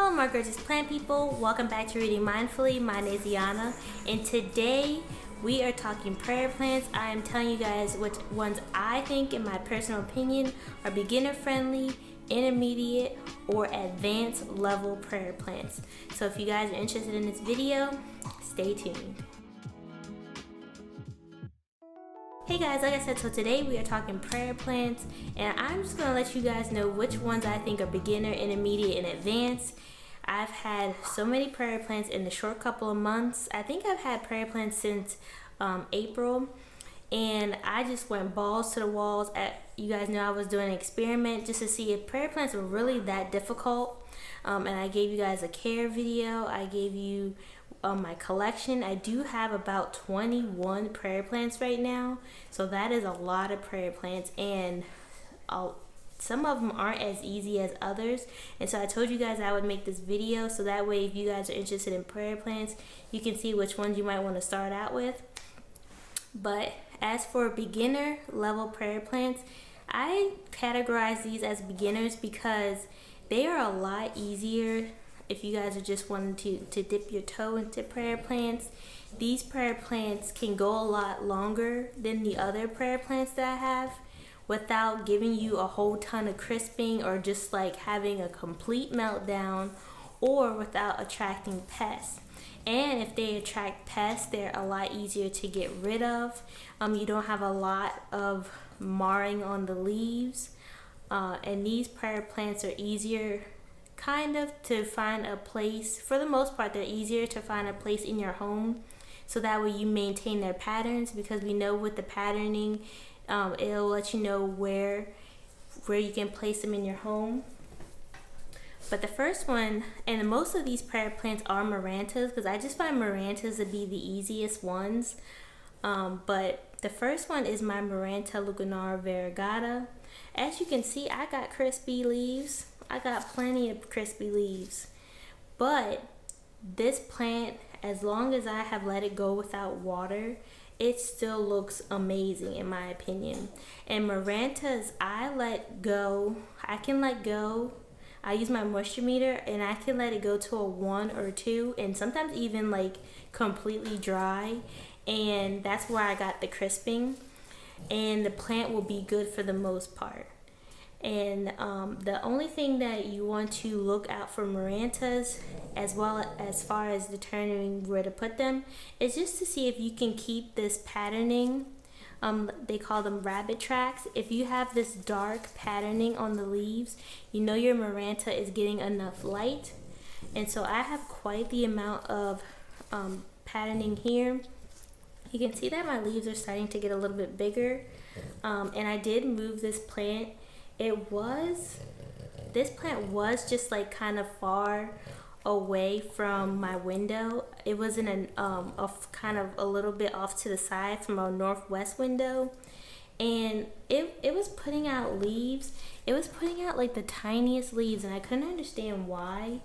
Hello my gorgeous plant people, welcome back to Reading Mindfully. My name is Yana and today we are talking prayer plants. I am telling you guys which ones I think, in my personal opinion, are beginner friendly, intermediate, or advanced level prayer plants. So if you guys are interested in this video, stay tuned. Hey guys, like I said, so today we are talking prayer plants, and I'm just going to let you guys know which ones I think are beginner, intermediate, and advanced. I've had so many prayer plants in the short couple of months. I think I've had prayer plants since April, and I just went balls to the walls. You guys know I was doing an experiment just to see if prayer plants were really that difficult, and I gave you guys a care video. I gave you my collection. I do have about 21 prayer plants right now, so that is a lot of prayer plants, and some of them aren't as easy as others, and so I told you guys I would make this video so that way if you guys are interested in prayer plants, you can see which ones you might want to start out with. But as for beginner level prayer plants, I categorize these as beginners because they are a lot easier. If you guys are just wanting to dip your toe into prayer plants, these prayer plants can go a lot longer than the other prayer plants that I have without giving you a whole ton of crisping or just like having a complete meltdown, or without attracting pests. And if they attract pests, they're a lot easier to get rid of. You don't have a lot of marring on the leaves, and these prayer plants are easier kind of to find a place. For the most part, they're easier to find a place in your home, so that way you maintain their patterns, because we know with the patterning, it'll let you know where you can place them in your home. But the first one, and most of these prayer plants are Marantas, because I just find Marantas to be the easiest ones. But the first one is my Maranta lunaria variegata. As you can see, I got crispy leaves. I got plenty of crispy leaves, but this plant, as long as I have let it go without water, it still looks amazing in my opinion. And Marantas, I can let go. I use my moisture meter and I can let it go to a 1 or 2, and sometimes even like completely dry, and that's where I got the crisping, and the plant will be good for the most part. And the only thing that you want to look out for Marantas, as well as far as determining where to put them, is just to see if you can keep this patterning. They call them rabbit tracks. If you have this dark patterning on the leaves, you know your Maranta is getting enough light. And so I have quite the amount of patterning here. You can see that my leaves are starting to get a little bit bigger, and I did move this plant. This plant was just like kind of far away from my window. It was in kind of a little bit off to the side from a northwest window, and it was putting out leaves. It was putting out like the tiniest leaves, and I couldn't understand why,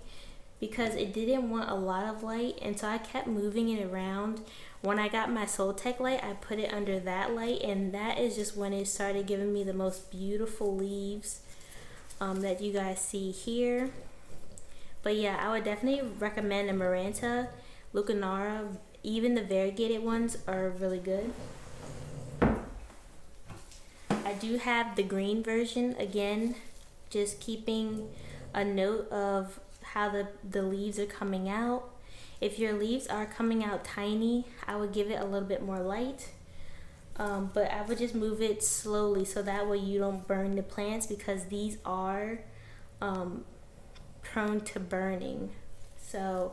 because it didn't want a lot of light, and so I kept moving it around. When I got my Soltech light, I put it under that light, and that is just when it started giving me the most beautiful leaves that you guys see here. But yeah, I would definitely recommend a Maranta lunaria. Even the variegated ones are really good. I do have the green version, again, just keeping a note of how the leaves are coming out. If your leaves are coming out tiny, I would give it a little bit more light, but I would just move it slowly so that way you don't burn the plants, because these are prone to burning. So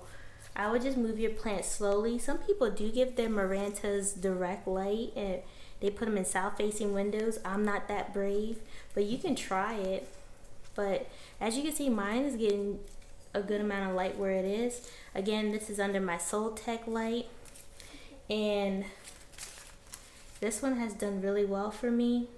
I would just move your plant slowly. Some people do give their Marantas direct light and they put them in south facing windows. I'm not that brave, but you can try it. But as you can see, mine is getting a good amount of light where it is. Again, this is under my Soltech light, and this one has done really well for me.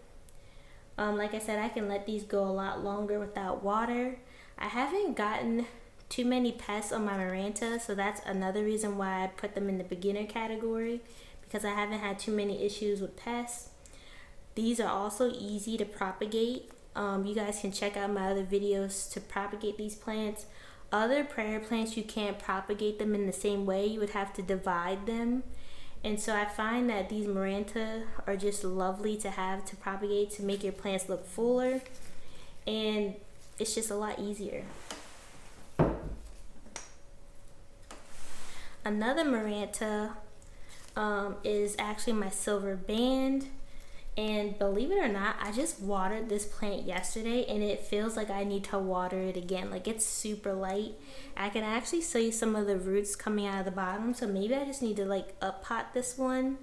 Like I said, I can let these go a lot longer without water. I haven't gotten too many pests on my Maranta, so that's another reason why I put them in the beginner category, because I haven't had too many issues with pests. These are also easy to propagate. You guys can check out my other videos to propagate these plants. other prayer plants, you can't propagate them in the same way. You would have to divide them. And so I find that these Maranta are just lovely to have to propagate to make your plants look fuller. And it's just a lot easier. Another Maranta is actually my silver band. And believe it or not, I just watered this plant yesterday and it feels like I need to water it again. Like, it's super light. I can actually see some of the roots coming out of the bottom, so maybe I just need to like up pot this one.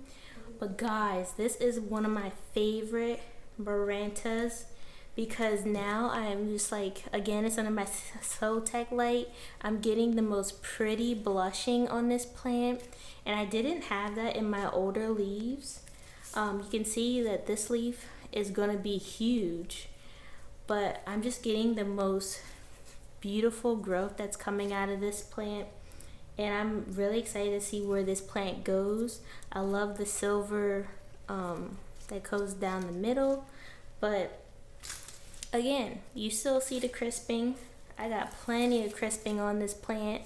But guys, this is one of my favorite Marantas because now I'm just like, again, it's under my Tech light. I'm getting the most pretty blushing on this plant, and I didn't have that in my older leaves. You can see that this leaf is going to be huge, but I'm just getting the most beautiful growth that's coming out of this plant, and I'm really excited to see where this plant goes. I love the silver that goes down the middle, but again, you still see the crisping. I got plenty of crisping on this plant,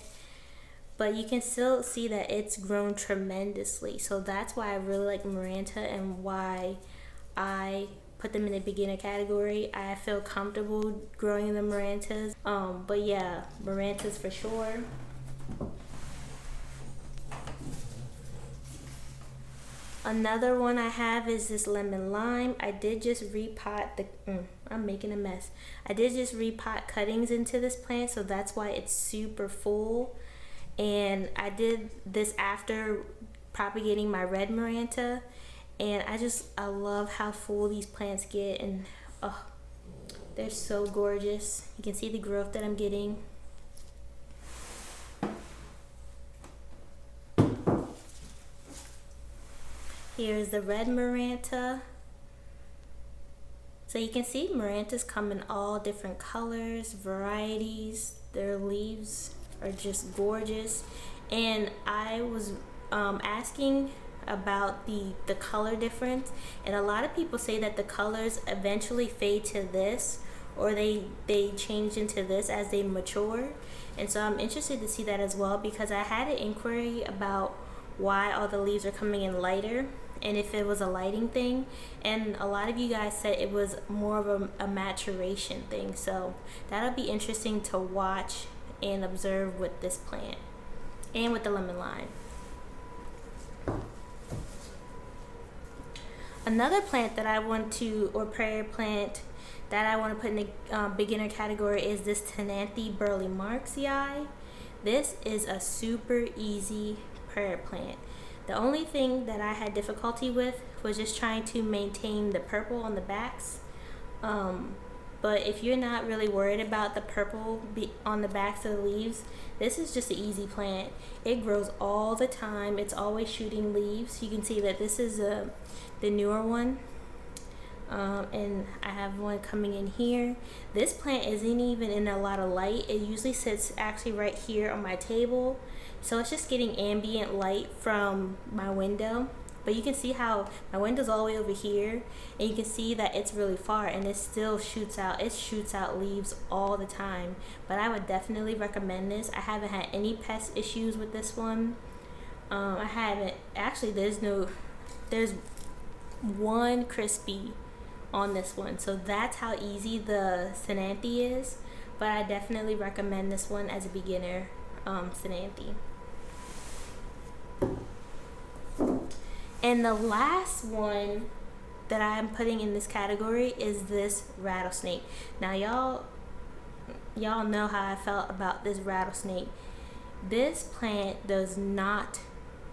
but you can still see that it's grown tremendously. So that's why I really like Maranta and why I put them in the beginner category. I feel comfortable growing the Marantas. But yeah, Marantas for sure. Another one I have is this lemon lime. I did just repot the, I'm making a mess. I did just repot cuttings into this plant, so that's why it's super full. And I did this after propagating my red Maranta, and I love how full these plants get, and oh, they're so gorgeous. You can see the growth that I'm getting. Here's the red Maranta. So you can see Marantas come in all different colors, varieties. Their leaves are just gorgeous. And I was asking about the color difference, and a lot of people say that the colors eventually fade to this, or they change into this as they mature. And so I'm interested to see that as well, because I had an inquiry about why all the leaves are coming in lighter and if it was a lighting thing, and a lot of you guys said it was more of a maturation thing. So that'll be interesting to watch and observe with this plant and with the lemon lime. Another plant that I want to, or prayer plant that I want to put in the beginner category, is this Ctenanthe Burley Marxii. This is a super easy prayer plant. The only thing that I had difficulty with was just trying to maintain the purple on the backs. But if you're not really worried about the purple on the backs of the leaves, this is just an easy plant. It grows all the time. It's always shooting leaves. You can see that this is the newer one. And I have one coming in here. This plant isn't even in a lot of light. It usually sits actually right here on my table. So it's just getting ambient light from my window. But you can see how my window's all the way over here, and you can see that it's really far, and it still shoots out. It shoots out leaves all the time. But I would definitely recommend this. I haven't had any pest issues with this one. I haven't, actually there's one crispy on this one. So that's how easy the Ctenanthe is. But I definitely recommend this one as a beginner Ctenanthe. And the last one that I'm putting in this category is this rattlesnake. Now y'all know how I felt about this rattlesnake. This plant does not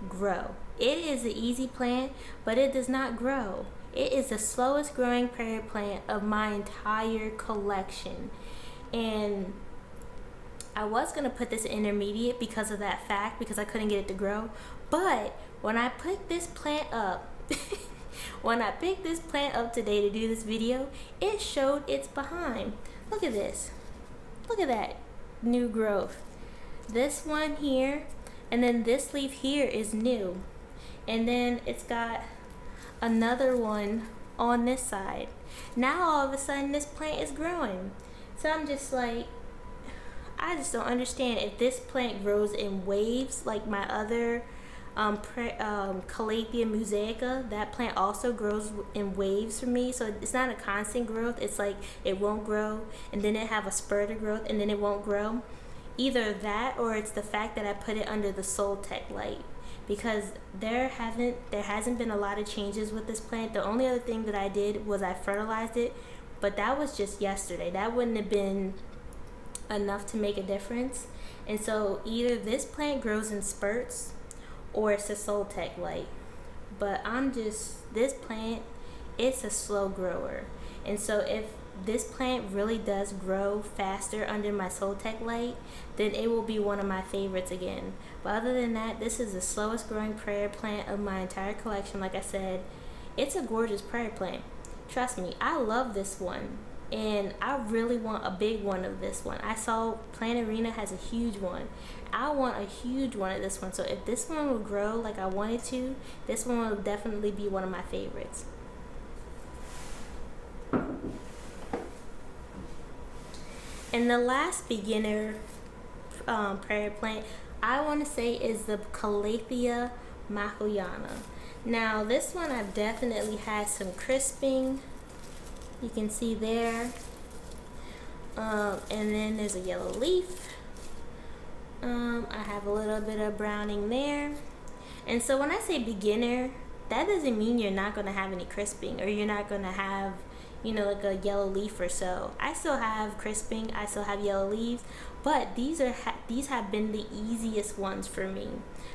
grow. It is an easy plant, but it does not grow. It is the slowest growing prayer plant of my entire collection. And I was going to put this intermediate because of that fact, because I couldn't get it to grow. But when I put this plant up, when I picked this plant up today to do this video, it showed its behind. Look at this. Look at that new growth. This one here, and then this leaf here is new. And then it's got another one on this side. Now all of a sudden this plant is growing. So I'm just like, I just don't understand if this plant grows in waves like my other Calathea Mosaica. That plant also grows in waves for me, so it's not a constant growth. It's like it won't grow and then it have a spurt of growth and then it won't grow. Either that or it's the fact that I put it under the Ctenanthe light, because there hasn't been a lot of changes with this plant. The only other thing that I did was I fertilized it, but that was just yesterday. That wouldn't have been enough to make a difference. And so either this plant grows in spurts or it's a Ctenanthe light. But this plant, it's a slow grower. And so if this plant really does grow faster under my Ctenanthe light, then it will be one of my favorites again. But other than that, this is the slowest growing prayer plant of my entire collection. Like I said, it's a gorgeous prayer plant. Trust me, I love this one. And I really want a big one of this one. I saw Plant Arena has a huge one. I want a huge one of this one. So if this one will grow like I wanted to, this one will definitely be one of my favorites. And the last beginner prayer plant I want to say is the Calathea Mahuyana. Now this one I've definitely had some crisping. You can see there. And then there's a yellow leaf. I have a little bit of browning there. And so when I say beginner, that doesn't mean you're not going to have any crisping or you're not going to have, like a yellow leaf or so. I still have crisping, I still have yellow leaves, but these have been the easiest ones for me.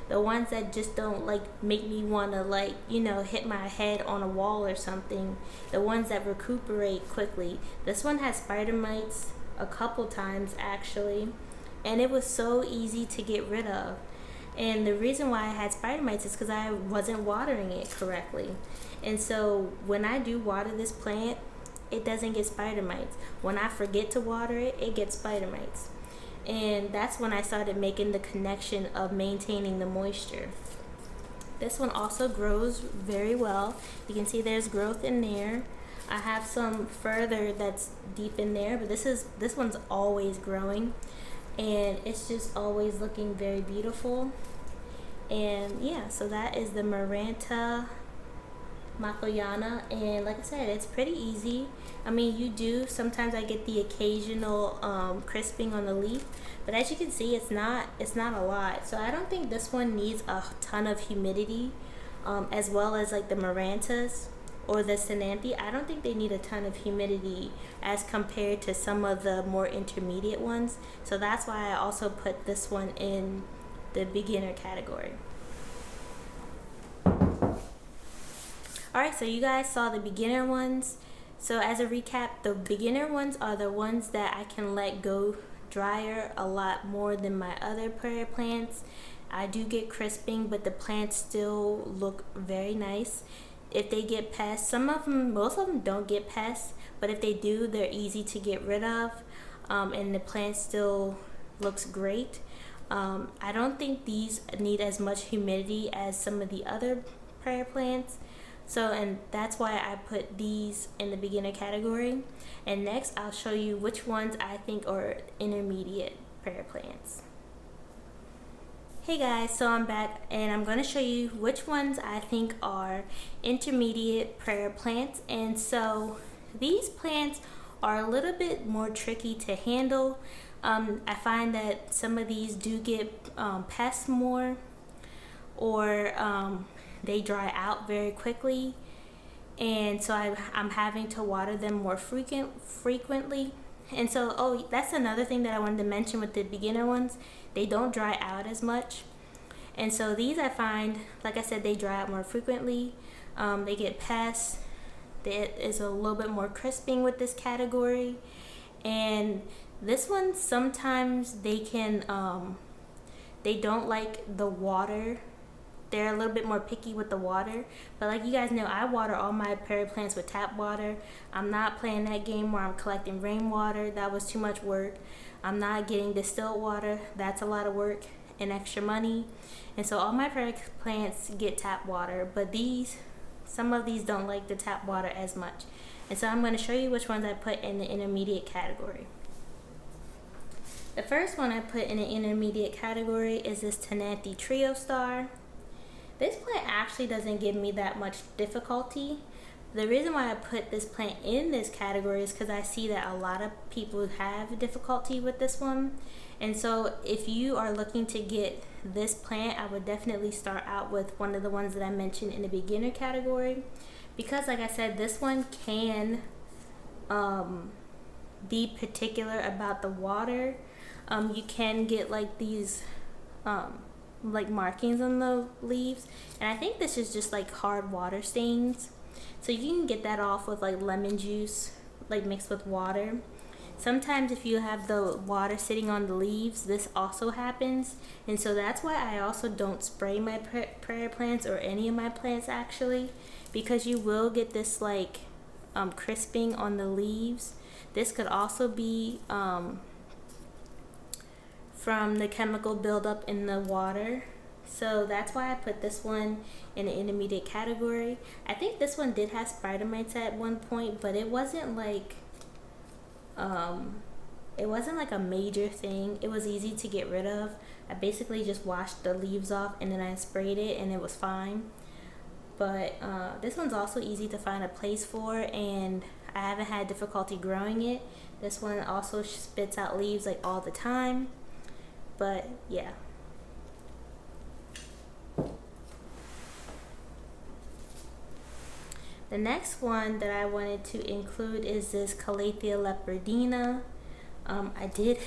The ones that just don't make me want to hit my head on a wall or something. The ones that recuperate quickly. This one has spider mites a couple times actually, and it was so easy to get rid of. And the reason why I had spider mites is because I wasn't watering it correctly. And so when I do water this plant, it doesn't get spider mites. When I forget to water it, it gets spider mites. And that's when I started making the connection of maintaining the moisture. This one also grows very well. You can see there's growth in there. I have some further that's deep in there, but this one's always growing, and it's just always looking very beautiful. And yeah, so that is the Maranta Mahuyana, and like I said, it's pretty easy. I mean, sometimes I get the occasional crisping on the leaf, but as you can see, it's not a lot. So I don't think this one needs a ton of humidity, as well as like the Marantas or the Ctenanthe. I don't think they need a ton of humidity as compared to some of the more intermediate ones. So that's why I also put this one in the beginner category. Alright, so you guys saw the beginner ones. So as a recap, the beginner ones are the ones that I can let go drier a lot more than my other prayer plants. I do get crisping, but the plants still look very nice. If they get pests, most of them don't get pests, but if they do, they're easy to get rid of, and the plant still looks great. I don't think these need as much humidity as some of the other prayer plants. So, and that's why I put these in the beginner category. And next, I'll show you which ones I think are intermediate prayer plants. Hey guys, so I'm back and I'm going to show you which ones I think are intermediate prayer plants. And so these plants are a little bit more tricky to handle. I find that some of these do get pests more, or they dry out very quickly, and so I'm having to water them more frequently. And so, that's another thing that I wanted to mention with the beginner ones. They don't dry out as much, and so these I find, like I said, they dry out more frequently. They get pests. There is a little bit more crisping with this category, and this one sometimes they don't like the water. They're a little bit more picky with the water, but like you guys know, I water all my prayer plants with tap water. I'm not playing that game where I'm collecting rainwater. That was too much work. I'm not getting distilled water. That's a lot of work and extra money. And so all my prayer plants get tap water, but some of these don't like the tap water as much. And so I'm going to show you which ones I put in the intermediate category. The first one I put in an intermediate category is this Ctenanthe Trio Star. This plant actually doesn't give me that much difficulty. The reason why I put this plant in this category is because I see that a lot of people have difficulty with this one. And so if you are looking to get this plant, I would definitely start out with one of the ones that I mentioned in the beginner category. Because like I said, this one can be particular about the water. You can get like these like markings on the leaves, and I think this is just like hard water stains, so you can get that off with like lemon juice, like mixed with water. Sometimes if you have the water sitting on the leaves, this also happens, and so that's why I also don't spray my prayer plants or any of my plants actually, because you will get this like crisping on the leaves. This could also be from the chemical buildup in the water. So that's why I put this one in the intermediate category. I think this one did have spider mites at one point, but it wasn't like a major thing. It was easy to get rid of. I basically just washed the leaves off and then I sprayed it and it was fine. But this one's also easy to find a place for, and I haven't had difficulty growing it. This one also spits out leaves like all the time. But yeah. The next one that I wanted to include is this Calathea leopardina. I did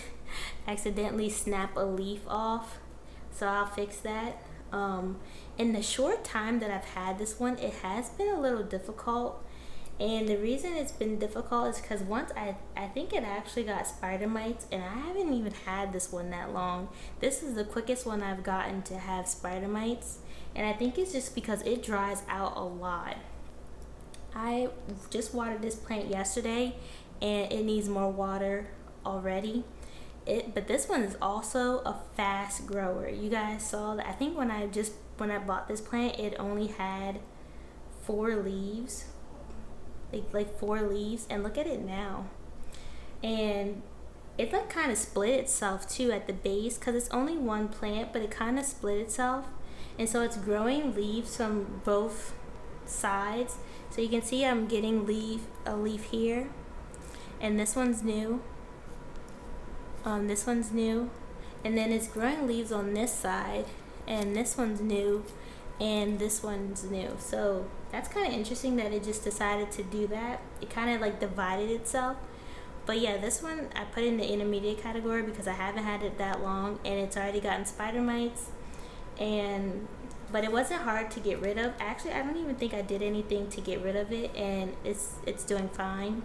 accidentally snap a leaf off, so I'll fix that. In the short time that I've had this one, it has been a little difficult. And the reason it's been difficult is because once I think it actually got spider mites, and I haven't even had this one that long. This is the quickest one I've gotten to have spider mites, and I think it's just because it dries out a lot. I just watered this plant yesterday and it needs more water already. But this one is also a fast grower. You guys saw that. I think when I bought this plant, it only had 4 leaves. Like 4 leaves, and look at it now. And it like kind of split itself too at the base, because it's only one plant, but it kind of split itself, and so it's growing leaves from both sides. So you can see I'm getting a leaf here, and this one's new. This one's new, and then it's growing leaves on this side, and this one's new, and this one's new. So that's kind of interesting that it just decided to do that. It kind of like divided itself. But yeah, this one I put in the intermediate category because I haven't had it that long, and it's already gotten spider mites. But it wasn't hard to get rid of. Actually, I don't even think I did anything to get rid of it, and it's doing fine.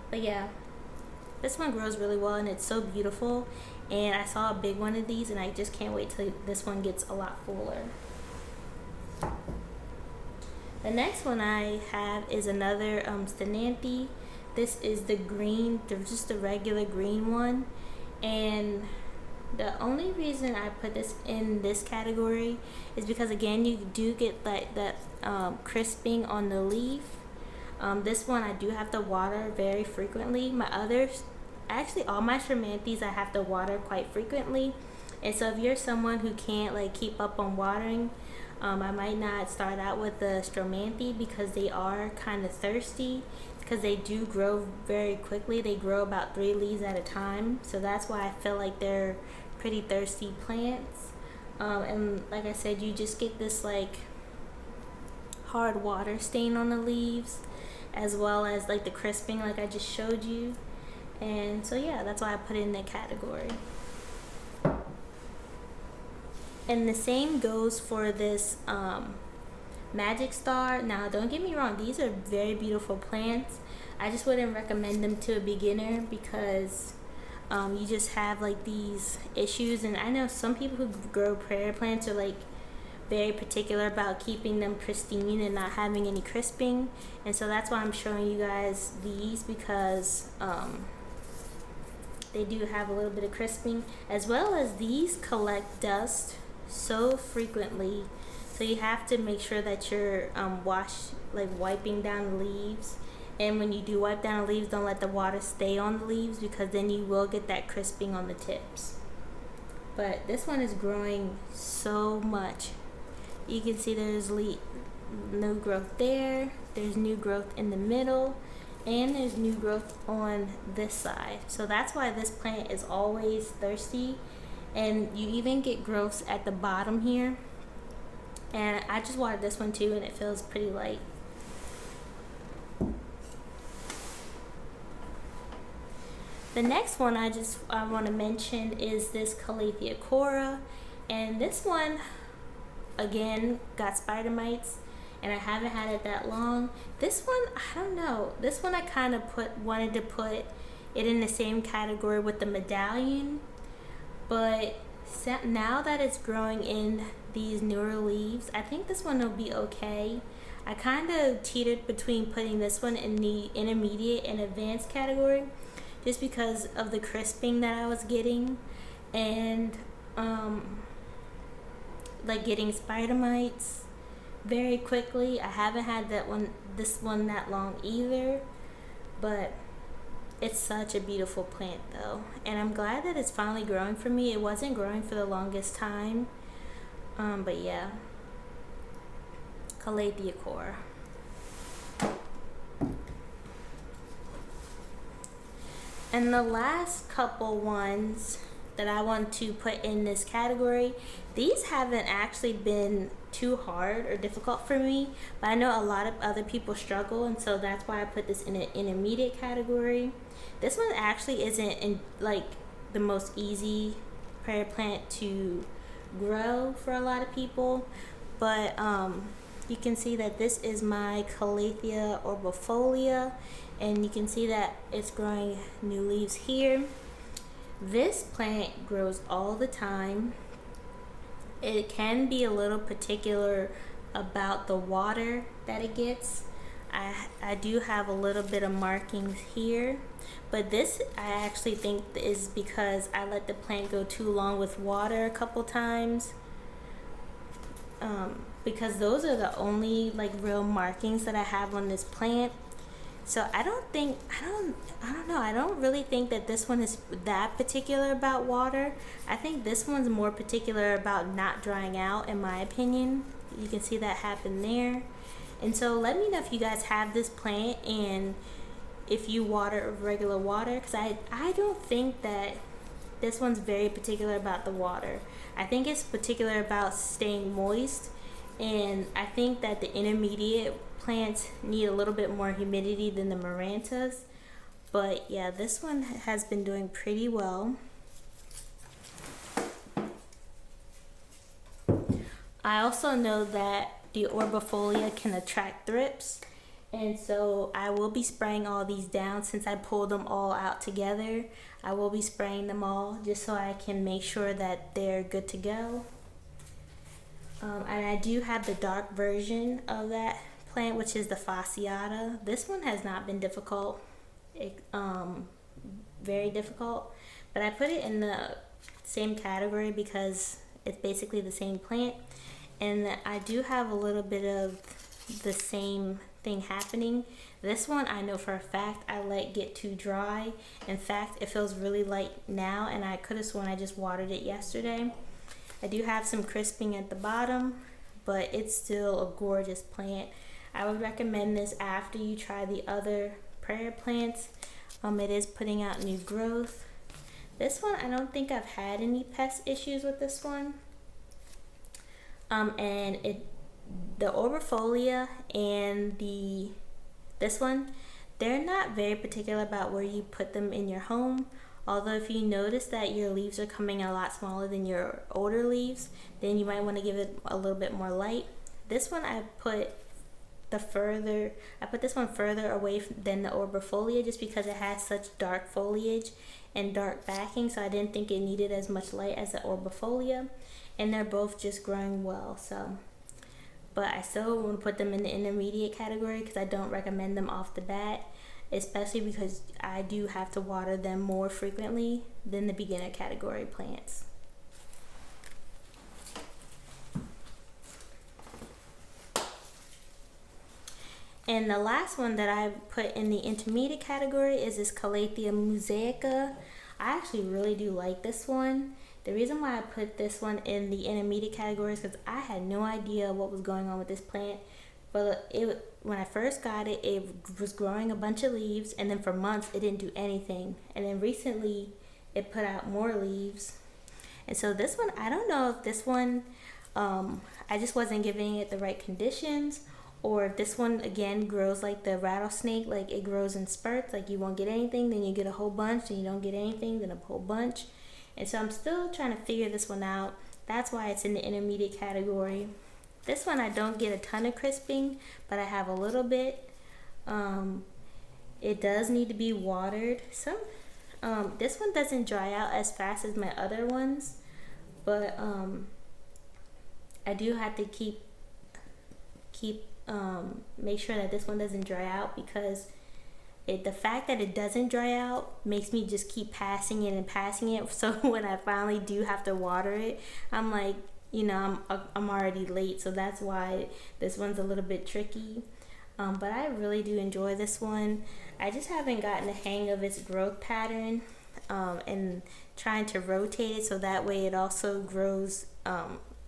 But yeah, this one grows really well, and it's so beautiful. And I saw a big one of these, and I just can't wait till this one gets a lot fuller. The next one I have is another Ctenanthe. This is the green, just the regular green one. And the only reason I put this in this category is because, again, you do get that crisping on the leaf. This one I do have to water very frequently. My others, actually all my Stromanthes, I have to water quite frequently. And so if you're someone who can't like keep up on watering, I might not start out with the Stromanthe because they are kind of thirsty, because they do grow very quickly. They grow about 3 leaves at a time, so that's why I feel like they're pretty thirsty plants. And like I said, you just get this like hard water stain on the leaves, as well as like the crisping like I just showed you. And so yeah, that's why I put it in that category. And the same goes for this Magic Star. Now don't get me wrong, these are very beautiful plants. I just wouldn't recommend them to a beginner because you just have like these issues. And I know some people who grow prayer plants are like very particular about keeping them pristine and not having any crisping. And so that's why I'm showing you guys these, because they do have a little bit of crisping, as well as these collect dust so frequently, so you have to make sure that you're wiping down the leaves And when you do wipe down the leaves, don't let the water stay on the leaves, because then you will get that crisping on the tips. But this one is growing so much. You can see there's new growth there, there's new growth in the middle, and there's new growth on this side. So that's why this plant is always thirsty. And you even get growth at the bottom here. And I just watered this one too, and it feels pretty light. The next one I want to mention is this Calathea cora, and this one again got spider mites, and I haven't had it that long. This one, I don't know. This one I kind of wanted to put it in the same category with the medallion, but now that it's growing in these newer leaves, I think this one will be okay. I kind of teetered between putting this one in the intermediate and advanced category, just because of the crisping that I was getting, and like getting spider mites very quickly. I haven't had this one that long either, but it's such a beautiful plant though, and I'm glad that it's finally growing for me. It wasn't growing for the longest time, but yeah, Calathea cora. And the last couple ones that I want to put in this category, these haven't actually been too hard or difficult for me, but I know a lot of other people struggle, and so that's why I put this in an intermediate category. This one actually isn't like the most easy prayer plant to grow for a lot of people, but you can see that this is my Calathea orbifolia, and you can see that it's growing new leaves here. This plant grows all the time. It can be a little particular about the water that it gets. I do have a little bit of markings here, but this I actually think is because I let the plant go too long with water a couple times, because those are the only like real markings that I have on this plant. So I don't really think that this one is that particular about water. I think this one's more particular about not drying out, in my opinion. You can see that happen there. And so let me know if you guys have this plant and if you water regular water, because I don't think that this one's very particular about the water. I think it's particular about staying moist, and I think that the intermediate plants need a little bit more humidity than the Marantas. But yeah, this one has been doing pretty well. I also know that the Orbifolia can attract thrips, and so I will be spraying all these down. Since I pulled them all out together, I will be spraying them all just so I can make sure that they're good to go. And I do have the dark version of that plant, which is the fasciata. This one has not been difficult, very difficult, but I put it in the same category because it's basically the same plant, and I do have a little bit of the same thing happening. This one I know for a fact I let get too dry. In fact, it feels really light now, and I could have sworn I just watered it yesterday. I do have some crisping at the bottom, but it's still a gorgeous plant. I would recommend this after you try the other prayer plants. It is putting out new growth. This one, I don't think I've had any pest issues with this one. And the Orbifolia and this one, they're not very particular about where you put them in your home. Although if you notice that your leaves are coming a lot smaller than your older leaves, then you might want to give it a little bit more light. This one I put this one further away than the Orbifolia, just because it has such dark foliage and dark backing, so I didn't think it needed as much light as the Orbifolia, and they're both just growing well. So, but I still want to put them in the intermediate category because I don't recommend them off the bat, especially because I do have to water them more frequently than the beginner category plants. And the last one that I put in the intermediate category is this Calathea Mosaica. I actually really do like this one. The reason why I put this one in the intermediate category is because I had no idea what was going on with this plant. But when I first got it, it was growing a bunch of leaves, and then for months it didn't do anything. And then recently it put out more leaves. And so this one, I don't know if this one, I just wasn't giving it the right conditions, or if this one again grows like the rattlesnake, like it grows in spurts, like you won't get anything, then you get a whole bunch, and you don't get anything, then a whole bunch. And so I'm still trying to figure this one out. That's why it's in the intermediate category. This one I don't get a ton of crisping, but I have a little bit. It does need to be watered. This one doesn't dry out as fast as my other ones, but I do have to make sure that this one doesn't dry out, because the fact that it doesn't dry out makes me just keep passing it and passing it. So when I finally do have to water it, I'm like, I'm already late. So that's why this one's a little bit tricky. But I really do enjoy this one. I just haven't gotten the hang of its growth pattern, and trying to rotate it so that way it also grows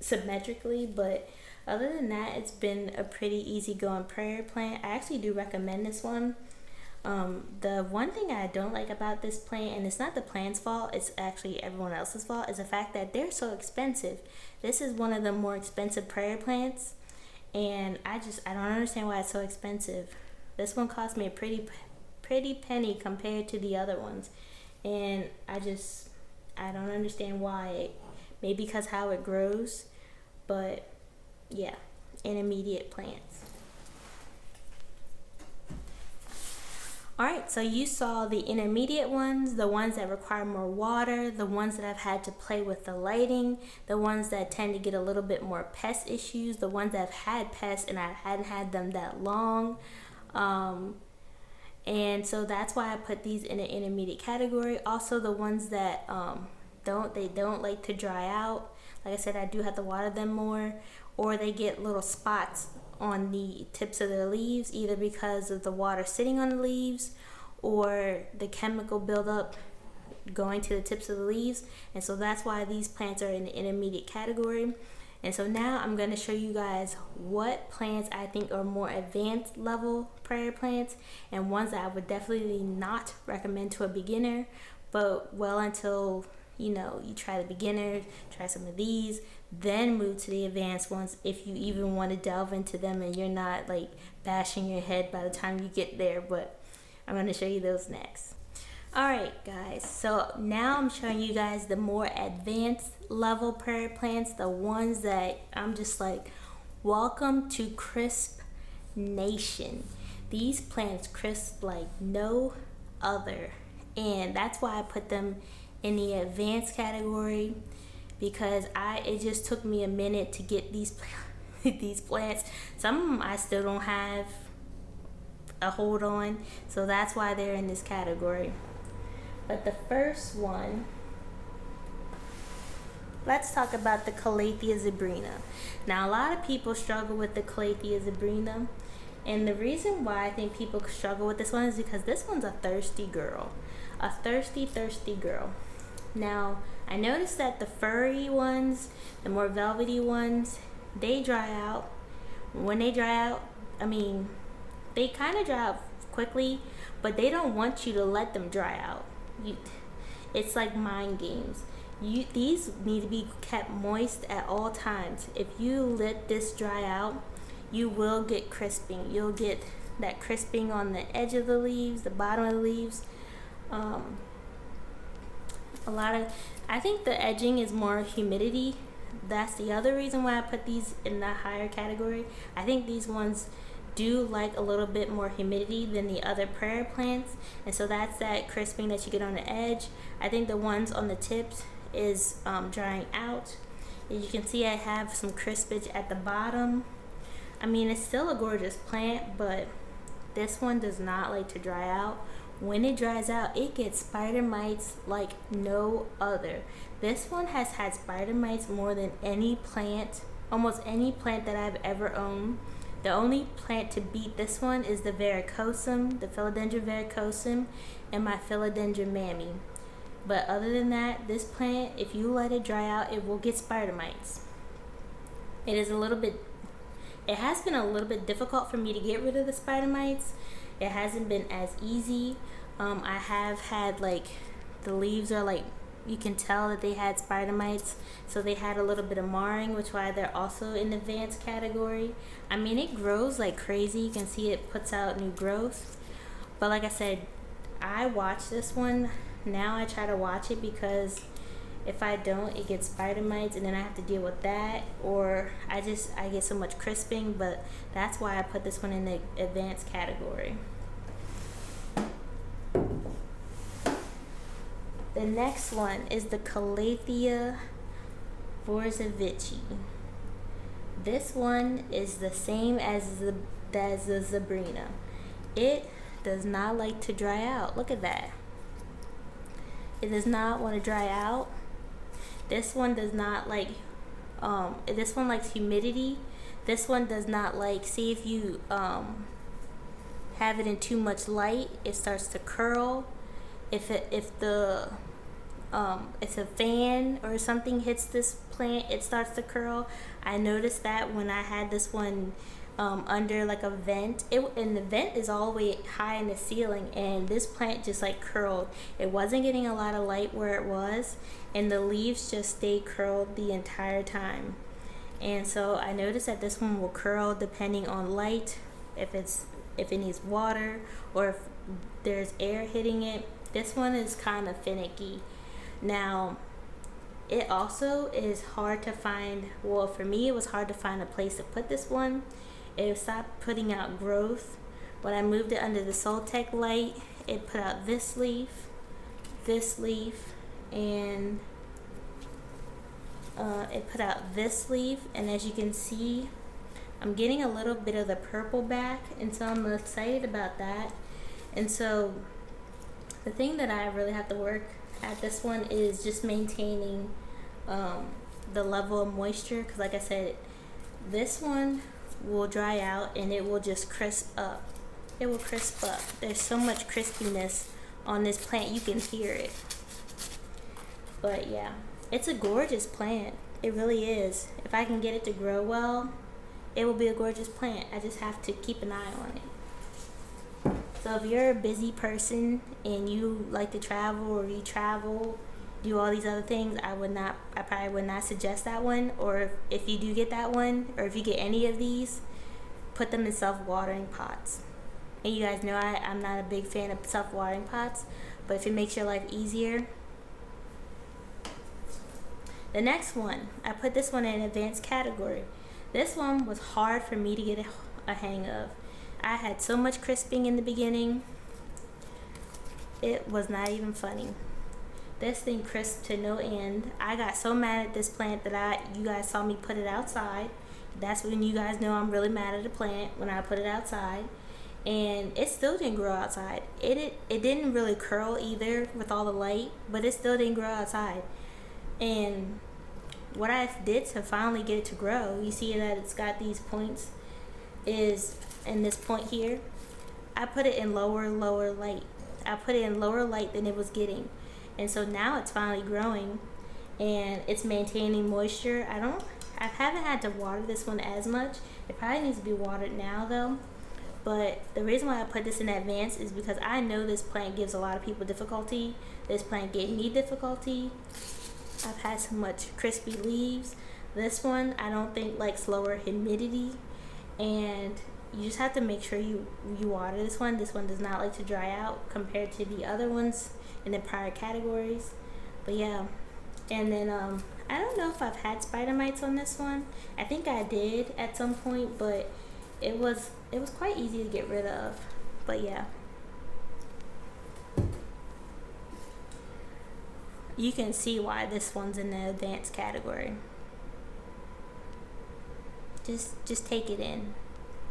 symmetrically. But other than that, it's been a pretty easy going prayer plant. I actually do recommend this one. The one thing I don't like about this plant, and it's not the plant's fault, it's actually everyone else's fault, is the fact that they're so expensive. This is one of the more expensive prayer plants, and I don't understand why it's so expensive. This one cost me a pretty penny compared to the other ones, and I don't understand why. Maybe because how it grows, but yeah, intermediate plants. Alright, so you saw the intermediate ones, the ones that require more water, the ones that I've had to play with the lighting, the ones that tend to get a little bit more pest issues, the ones that have had pests and I hadn't had them that long. And so that's why I put these in an intermediate category. Also the ones that don't like to dry out. Like I said, I do have to water them more, or they get little spots on the tips of the leaves, either because of the water sitting on the leaves or the chemical buildup going to the tips of the leaves. And so that's why these plants are in the intermediate category. And so now I'm going to show you guys what plants I think are more advanced level prayer plants, and ones that I would definitely not recommend to a beginner, but well until you try the beginner, try some of these, then move to the advanced ones if you even want to delve into them and you're not like bashing your head by the time you get there. But I'm going to show you those next. Alright guys, so now I'm showing you guys the more advanced level prayer plants, the ones that I'm just like, welcome to Crisp Nation. These plants crisp like no other, and that's why I put them in the advanced category, because it just took me a minute to get these these plants. Some of them I still don't have a hold on, so that's why they're in this category. But the first one, let's talk about the Calathea zebrina. Now a lot of people struggle with the Calathea zebrina, and the reason why I think people struggle with this one is because this one's a thirsty girl. A thirsty girl. Now, I noticed that the furry ones, the more velvety ones, they dry out. When they dry out, they kind of dry out quickly, but they don't want you to let them dry out. It's like mind games. These need to be kept moist at all times. If you let this dry out, you will get crisping. You'll get that crisping on the edge of the leaves, the bottom of the leaves. I think the edging is more humidity. That's the other reason why I put these in the higher category. I think these ones do like a little bit more humidity than the other prayer plants, and so that's that crisping that you get on the edge. I think the ones on the tips is drying out. As you can see, I have some crispage at the bottom. It's still a gorgeous plant, but this one does not like to dry out. When it dries out, it gets spider mites like no other. This one has had spider mites more than any plant, almost any plant that I've ever owned. The only plant to beat this one is the varicosum, the philodendron varicosum, and my philodendron mammy. But other than that, this plant, if you let it dry out, it will get spider mites. It has been a little bit difficult for me to get rid of the spider mites. It hasn't been as easy. I have had, like, the leaves are like, you can tell that they had spider mites, so they had a little bit of marring, which is why they're also in the advanced category. I mean, it grows like crazy. You can see it puts out new growth. But like I said, I watch this one. Now I try to watch it because if I don't, it gets spider mites, and then I have to deal with that, or I get so much crisping. But that's why I put this one in the advanced category. The next one is the Calathea Vorzevici. This one is the same as the Zebrina. It does not like to dry out. Look at that. It does not want to dry out. This one does not like, this one likes humidity. This one does not like, see if you have it in too much light, it starts to curl. If a fan or something hits this plant, it starts to curl. I noticed that when I had this one under like a vent, and the vent is all the way high in the ceiling, and this plant just like curled. It wasn't getting a lot of light where it was, and the leaves just stayed curled the entire time. And so I noticed that this one will curl depending on light, if it needs water, or if there's air hitting it. This one is kind of finicky. Now, it also is hard to find, well, for me it was hard to find a place to put this one. It stopped putting out growth. When I moved it under the Soltec light, it put out this leaf, and it put out this leaf. And as you can see, I'm getting a little bit of the purple back, and so I'm excited about that. And so the thing that I really have to work at this one is just maintaining the level of moisture, because like I said, this one will dry out and it will just crisp up. It will crisp up. There's so much crispiness on this plant, you can hear it. But yeah, it's a gorgeous plant. It really is. If I can get it to grow well, it will be a gorgeous plant. I just have to keep an eye on it. So if you're a busy person and you like to travel, or you travel, do all these other things, I probably would not suggest that one. Or if you do get that one, or if you get any of these, put them in self-watering pots. And you guys know I'm not a big fan of self-watering pots, but if it makes your life easier. The next one, I put this one in an advanced category. This one was hard for me to get a hang of. I had so much crisping in the beginning, it was not even funny. This thing crisped to no end. I got so mad at this plant that you guys saw me put it outside. That's when you guys know I'm really mad at a plant, when I put it outside. And it still didn't grow outside. It didn't really curl either with all the light, but it still didn't grow outside. And what I did to finally get it to grow, you see that it's got these points, is in this point here, I put it in lower light. I put it in lower light than it was getting. And so now it's finally growing and it's maintaining moisture. I haven't had to water this one as much. It probably needs to be watered now though. But the reason why I put this in advance is because I know this plant gives a lot of people difficulty. This plant gave me difficulty. I've had so much crispy leaves. This one I don't think likes lower humidity, and you just have to make sure you water this one. This one does not like to dry out compared to the other ones in the prior categories. But yeah, and then I don't know if I've had spider mites on this one. I think I did at some point, but it was quite easy to get rid of. But yeah, you can see why this one's in the advanced category. Just take it in.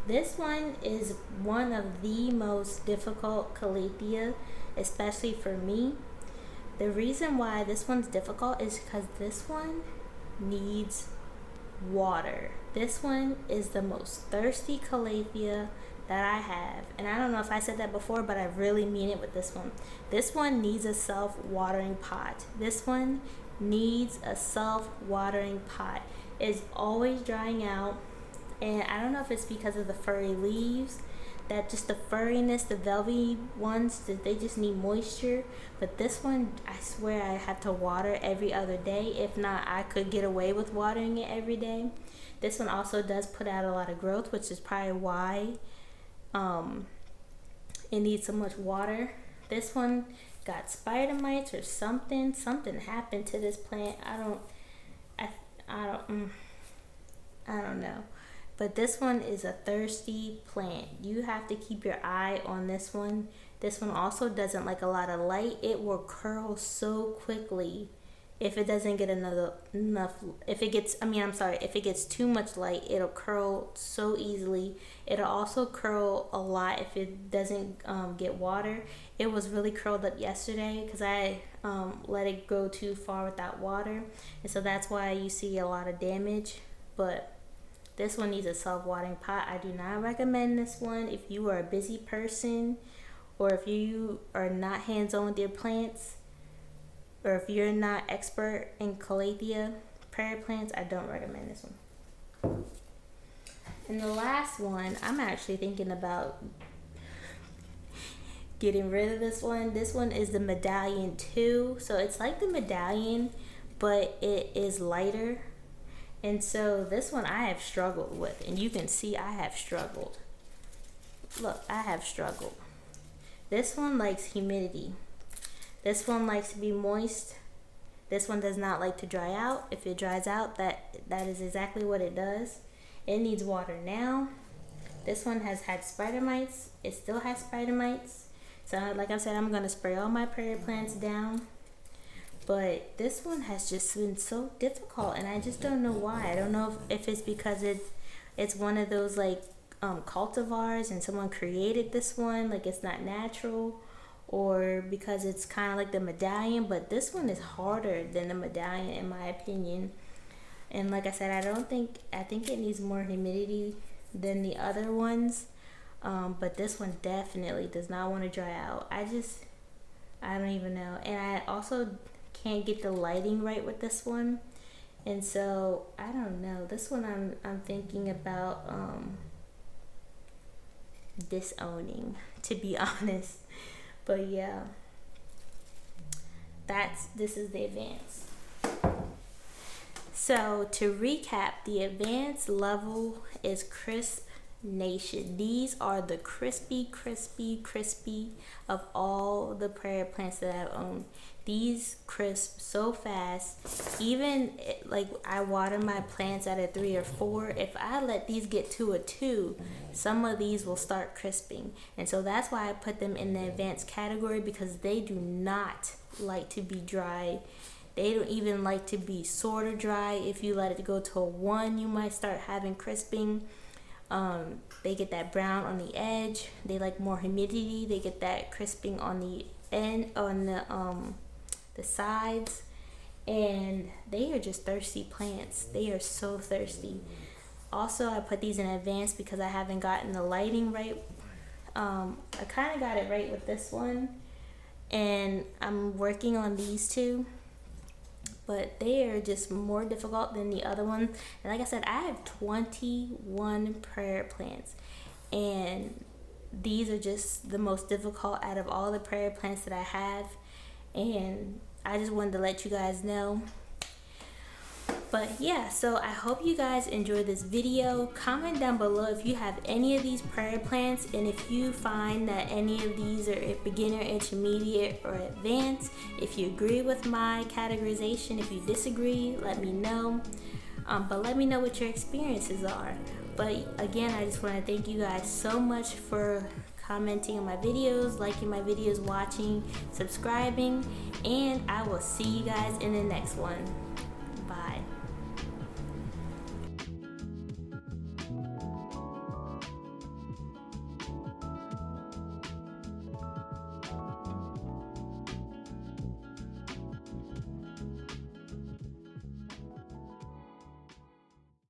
This one is one of the most difficult Calathea, especially for me. The reason why this one's difficult is because this one needs water. This one is the most thirsty Calathea that I have, and I don't know if I said that before, but I really mean it with this one. This one needs a self-watering pot. This one needs a self-watering pot. It's always drying out, and I don't know if it's because of the furry leaves, that just the furriness, the velvety ones, that they just need moisture. But this one, I swear I have to water every other day. If not, I could get away with watering it every day. This one also does put out a lot of growth, which is probably why it needs so much water. This one got spider mites or something happened to this plant. I don't know, but this one is a thirsty plant. You have to keep your eye on this one. This one also doesn't like a lot of light. It will curl so quickly if it doesn't get if it gets too much light, it'll curl so easily. It'll also curl a lot if it doesn't get water. It was really curled up yesterday because I let it go too far without water, and so that's why you see a lot of damage. But this one needs a self-watering pot. I do not recommend this one if you are a busy person, or if you are not hands-on with your plants, or if you're not expert in Calathea prayer plants. I don't recommend this one. And the last one, I'm actually thinking about getting rid of this one. This one is the Medallion 2. So it's like the Medallion, but it is lighter. And so this one I have struggled with, and you can see I have struggled. Look, I have struggled. This one likes humidity. This one likes to be moist. This one does not like to dry out. If it dries out, that is exactly what it does. It needs water now. This one has had spider mites. It still has spider mites. So like I said, I'm going to spray all my prayer plants down. But this one has just been so difficult, and I just don't know why. I don't know if it's because it's one of those like cultivars and someone created this one, like it's not natural, or because it's kind of like the Medallion. But this one is harder than the Medallion in my opinion. And like I said, I think it needs more humidity than the other ones. But this one definitely does not want to dry out. I don't even know. And I also can't get the lighting right with this one. And so I don't know. This one I'm thinking about disowning, to be honest. But yeah, this is the advanced. So to recap, the advanced level is Crisp Nation. These are the crispy of all the prayer plants that I've owned. These crisp so fast. Even like I water my plants at a 3 or 4. If I let these get to a 2, some of these will start crisping. And so that's why I put them in the advanced category, because they do not like to be dry. They don't even like to be sort of dry. If you let it go to a 1, you might start having crisping. They get that brown on the edge. They like more humidity. They get that crisping on the end, on the sides, and they are just thirsty plants. They are so thirsty. Also, I put these in advance because I haven't gotten the lighting right. I kind of got it right with this one, and I'm working on these two, but they are just more difficult than the other ones. And like I said, I have 21 prayer plants, and these are just the most difficult out of all the prayer plants that I have. And I just wanted to let you guys know. But yeah, so I hope you guys enjoyed this video. Comment down below if you have any of these prayer plants, and if you find that any of these are beginner, intermediate, or advanced. If you agree with my categorization, if you disagree, let me know. But let me know what your experiences are. But again, I just want to thank you guys so much for commenting on my videos, liking my videos, watching, subscribing, and I will see you guys in the next one.